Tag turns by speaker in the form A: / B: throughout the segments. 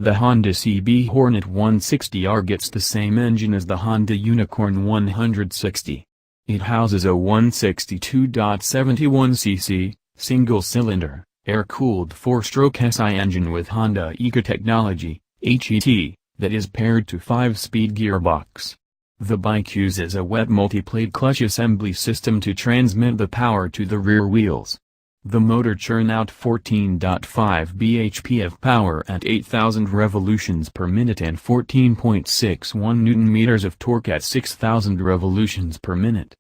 A: The Honda CB Hornet 160R gets the same engine as the Honda Unicorn 160. It houses a 162.71cc, single-cylinder, air-cooled 4-stroke SI engine with Honda Eco technology, HET, that is paired to 5-speed gearbox. The bike uses a wet multi-plate clutch assembly system to transmit the power to the rear wheels. The motor churn out 14.5 bhp of power at 8,000 revolutions per minute and 14.61 Nm of torque at 6,000 revolutions per minute.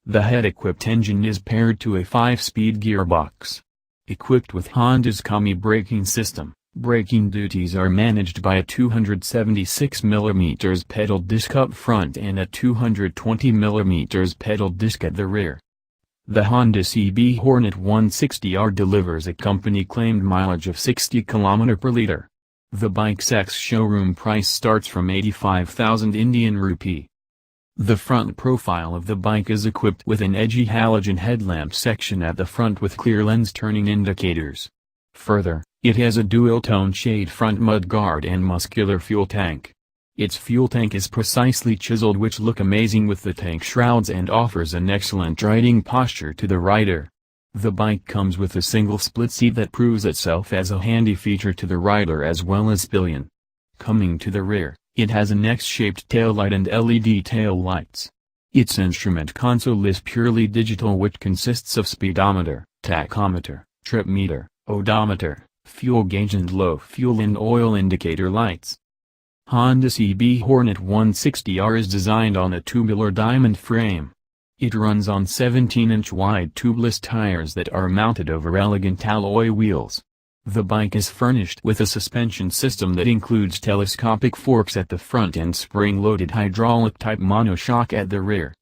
A: The HET-equipped engine is paired to a 5-speed gearbox. Equipped with Honda's combi-braking system, braking duties are managed by a 276 mm pedal disc up front and a 220 mm pedal disc at the rear. The Honda CB Hornet 160R delivers a company-claimed mileage of 60 km per liter. The bike's ex-showroom price starts from 85,000 Indian Rupee. The front profile of the bike is equipped with an edgy halogen headlamp section at the front with clear lens turning indicators. Further, it has a dual-tone shade front mudguard and muscular fuel tank. Its fuel tank is precisely chiseled, which look amazing with the tank shrouds and offers an excellent riding posture to the rider. The bike comes with a single split seat that proves itself as a handy feature to the rider as well as pillion. Coming to the rear, it has an X-shaped taillight and LED tail lights. Its instrument console is purely digital, which consists of speedometer, tachometer, trip meter, odometer, fuel gauge and low fuel and oil indicator lights. Honda CB Hornet 160R is designed on a tubular diamond frame. It runs on 17-inch wide tubeless tires that are mounted over elegant alloy wheels. The bike is furnished with a suspension system that includes telescopic forks at the front and spring-loaded hydraulic-type monoshock at the rear.